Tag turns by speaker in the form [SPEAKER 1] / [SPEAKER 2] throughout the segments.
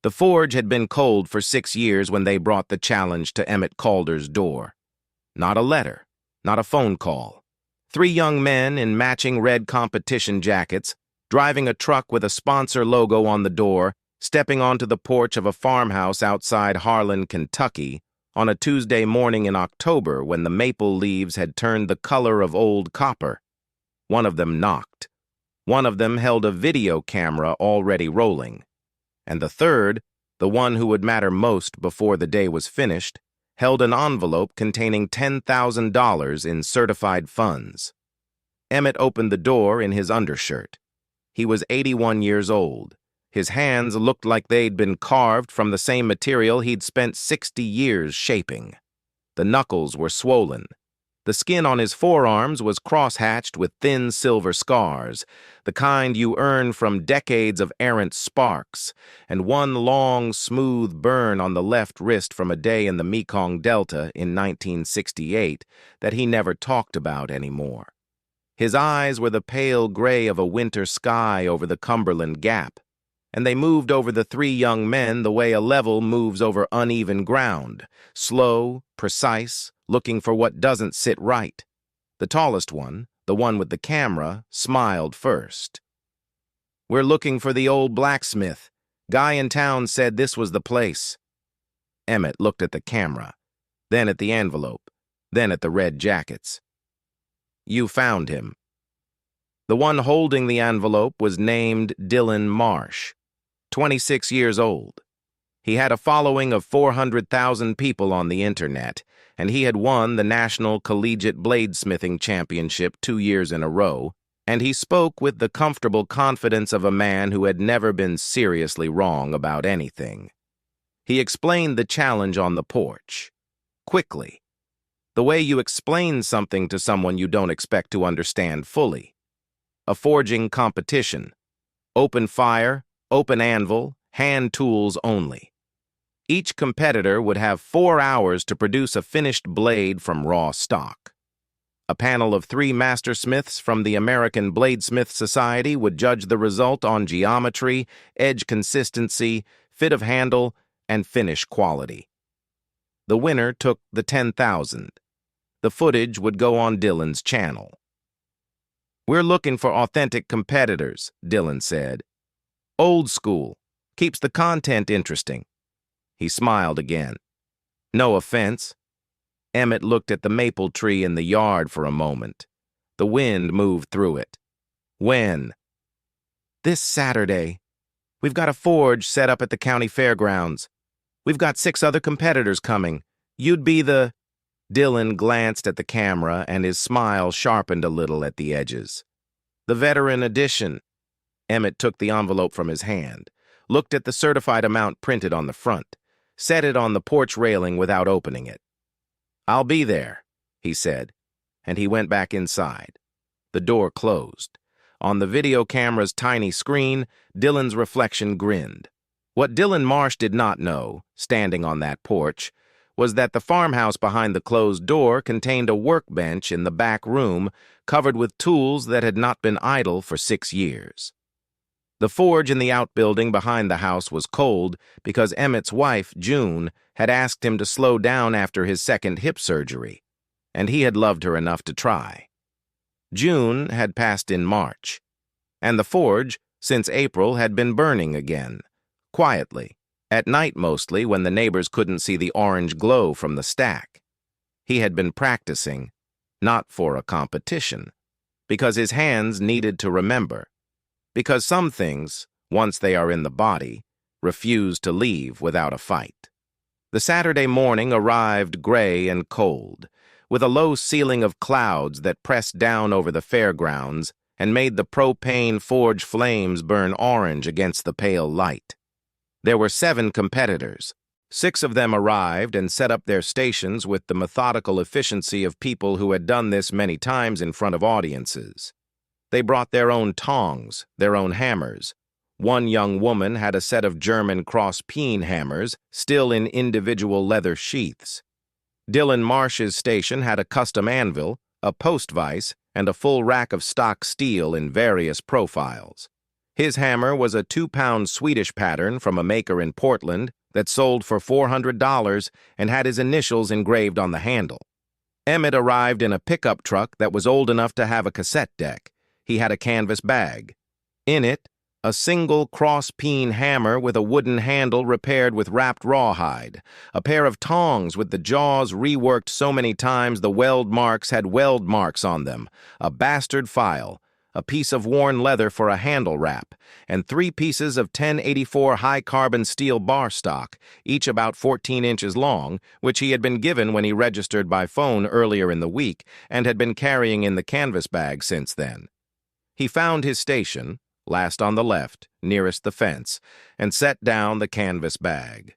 [SPEAKER 1] The forge had been cold for 6 years when they brought the challenge to Emmett Caulder's door. Not a letter, not a phone call. 3 young men in matching red competition jackets, driving a truck with a sponsor logo on the door, stepping onto the porch of a farmhouse outside Harlan, Kentucky, on a Tuesday morning in October when the maple leaves had turned the color of old copper. One of them knocked. One of them held a video camera already rolling. And the third, the one who would matter most before the day was finished, held an envelope containing $10,000 in certified funds. Emmett opened the door in his undershirt. He was 81 years old. His hands looked like they'd been carved from the same material he'd spent 60 years shaping. The knuckles were swollen. The skin on his forearms was cross-hatched with thin silver scars, the kind you earn from decades of errant sparks, and one long, smooth burn on the left wrist from a day in the Mekong Delta in 1968 that he never talked about anymore. His eyes were the pale gray of a winter sky over the Cumberland Gap, and they moved over the 3 young men the way a level moves over uneven ground, slow, precise, looking for what doesn't sit right. The tallest one, the one with the camera, smiled first. "We're looking for the old blacksmith. Guy in town said this was the place." Emmett looked at the camera, then at the envelope, then at the red jackets. "You found him." The one holding the envelope was named Dylan Marsh, 26 years old. He had a following of 400,000 people on the internet, and he had won the National Collegiate Bladesmithing Championship 2 years in a row, and he spoke with the comfortable confidence of a man who had never been seriously wrong about anything. He explained the challenge on the porch, quickly, the way you explain something to someone you don't expect to understand fully. A forging competition. Open fire, open anvil, hand tools only. Each competitor would have 4 hours to produce a finished blade from raw stock. A panel of 3 mastersmiths from the American Bladesmith Society would judge the result on geometry, edge consistency, fit of handle, and finish quality. The winner took the $10,000. The footage would go on Dylan's channel. "We're looking for authentic competitors," Dylan said. "Old school. Keeps the content interesting." He smiled again. "No offense." Emmett looked at the maple tree in the yard for a moment. The wind moved through it. "When?" "This Saturday. We've got a forge set up at the county fairgrounds. We've got 6 other competitors coming. You'd be the—" Dylan glanced at the camera and his smile sharpened a little at the edges. "The veteran edition." Emmett took the envelope from his hand, looked at the certified amount printed on the front, set it on the porch railing without opening it. "I'll be there," he said, and he went back inside. The door closed. On the video camera's tiny screen, Dylan's reflection grinned. What Dylan Marsh did not know, standing on that porch, was that the farmhouse behind the closed door contained a workbench in the back room covered with tools that had not been idle for 6 years. The forge in the outbuilding behind the house was cold because Emmett's wife, June, had asked him to slow down after his second hip surgery, and he had loved her enough to try. June had passed in March, and the forge, since April, had been burning again, quietly, at night mostly when the neighbors couldn't see the orange glow from the stack. He had been practicing, not for a competition, because his hands needed to remember. Because some things, once they are in the body, refuse to leave without a fight. The Saturday morning arrived gray and cold, with a low ceiling of clouds that pressed down over the fairgrounds and made the propane forge flames burn orange against the pale light. There were 7 competitors. 6 of them arrived and set up their stations with the methodical efficiency of people who had done this many times in front of audiences. They brought their own tongs, their own hammers. One young woman had a set of German cross-peen hammers, still in individual leather sheaths. Dylan Marsh's station had a custom anvil, a post vise, and a full rack of stock steel in various profiles. His hammer was a 2-pound Swedish pattern from a maker in Portland that sold for $400 and had his initials engraved on the handle. Emmett arrived in a pickup truck that was old enough to have a cassette deck. He had a canvas bag. In it, a single cross-peen hammer with a wooden handle repaired with wrapped rawhide, a pair of tongs with the jaws reworked so many times the weld marks had weld marks on them, a bastard file, a piece of worn leather for a handle wrap, and 3 pieces of 1084 high-carbon steel bar stock, each about 14 inches long, which he had been given when he registered by phone earlier in the week and had been carrying in the canvas bag since then. He found his station, last on the left, nearest the fence, and set down the canvas bag.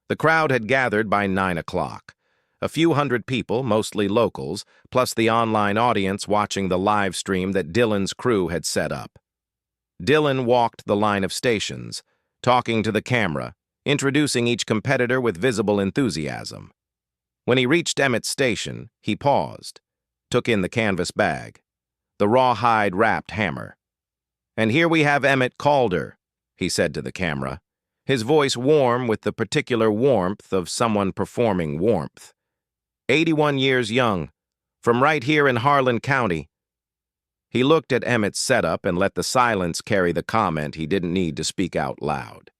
[SPEAKER 1] The crowd had gathered by 9 o'clock. A few hundred people, mostly locals, plus the online audience watching the live stream that Dylan's crew had set up. Dylan walked the line of stations, talking to the camera, introducing each competitor with visible enthusiasm. When he reached Emmett's station, he paused, took in the canvas bag, the rawhide-wrapped hammer. "And here we have Emmett Caulder," he said to the camera, his voice warm with the particular warmth of someone performing warmth. 81 years young, from right here in Harlan County. He looked at Emmett's setup and let the silence carry the comment he didn't need to speak out loud.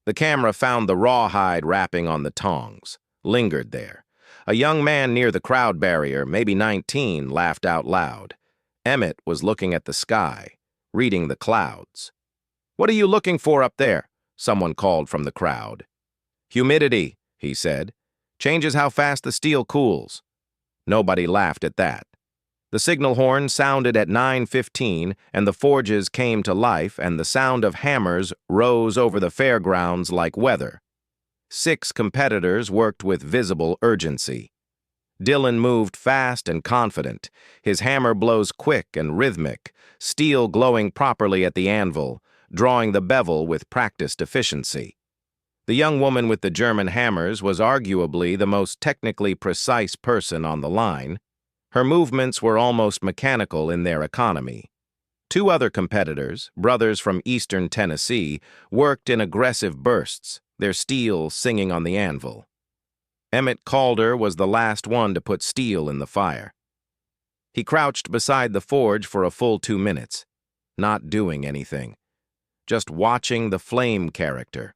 [SPEAKER 1] The camera found the rawhide wrapping on the tongs, lingered there. A young man near the crowd barrier, maybe 19, laughed out loud. Emmett was looking at the sky, reading the clouds. "What are you looking for up there?" someone called from the crowd. "Humidity," he said. "Changes how fast the steel cools." Nobody laughed at that. The signal horn sounded at 9:15, and the forges came to life, and the sound of hammers rose over the fairgrounds like weather. 6 competitors worked with visible urgency. Dylan moved fast and confident, his hammer blows quick and rhythmic, steel glowing properly at the anvil, drawing the bevel with practiced efficiency. The young woman with the German hammers was arguably the most technically precise person on the line. Her movements were almost mechanical in their economy. 2 other competitors, brothers from eastern Tennessee, worked in aggressive bursts, their steel singing on the anvil. Emmett Caulder was the last one to put steel in the fire. He crouched beside the forge for a full 2 minutes, not doing anything, just watching the flame character,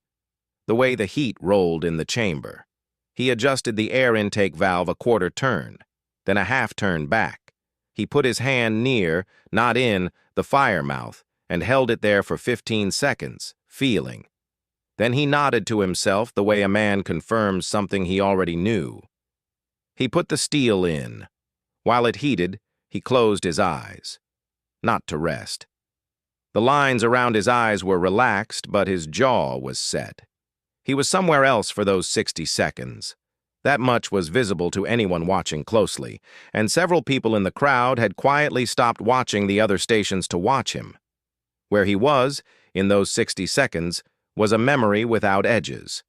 [SPEAKER 1] the way the heat rolled in the chamber. He adjusted the air intake valve a quarter turn, then a half turn back. He put his hand near, not in, the fire mouth and held it there for 15 seconds, feeling. Then he nodded to himself the way a man confirms something he already knew. He put the steel in. While it heated, he closed his eyes. Not to rest. The lines around his eyes were relaxed, but his jaw was set. He was somewhere else for those 60 seconds. That much was visible to anyone watching closely, and several people in the crowd had quietly stopped watching the other stations to watch him. Where he was, in those 60 seconds, was a memory without edges.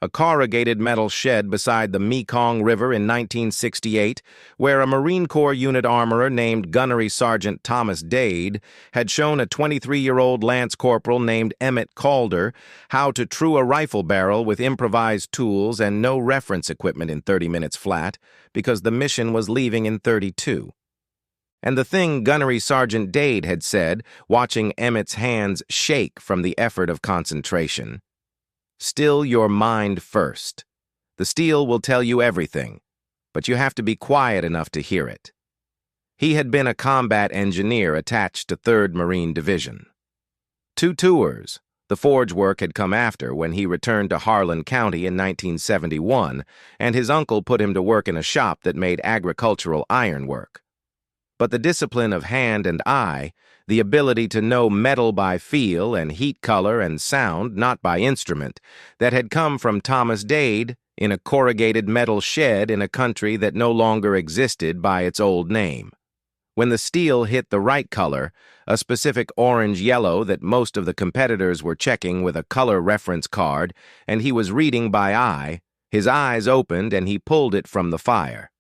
[SPEAKER 1] A corrugated metal shed beside the Mekong River in 1968, where a Marine Corps unit armorer named Gunnery Sergeant Thomas Dade had shown a 23-year-old Lance Corporal named Emmett Caulder how to true a rifle barrel with improvised tools and no reference equipment in 30 minutes flat, because the mission was leaving in 32. And the thing Gunnery Sergeant Dade had said, watching Emmett's hands shake from the effort of concentration. "Still your mind first. The steel will tell you everything, but you have to be quiet enough to hear it." He had been a combat engineer attached to 3rd Marine Division. 2 tours. The forge work had come after, when he returned to Harlan County in 1971, and his uncle put him to work in a shop that made agricultural ironwork. But the discipline of hand and eye, the ability to know metal by feel and heat color and sound, not by instrument, that had come from Thomas Dade in a corrugated metal shed in a country that no longer existed by its old name. When the steel hit the right color, a specific orange-yellow that most of the competitors were checking with a color reference card, and he was reading by eye, his eyes opened and he pulled it from the fire.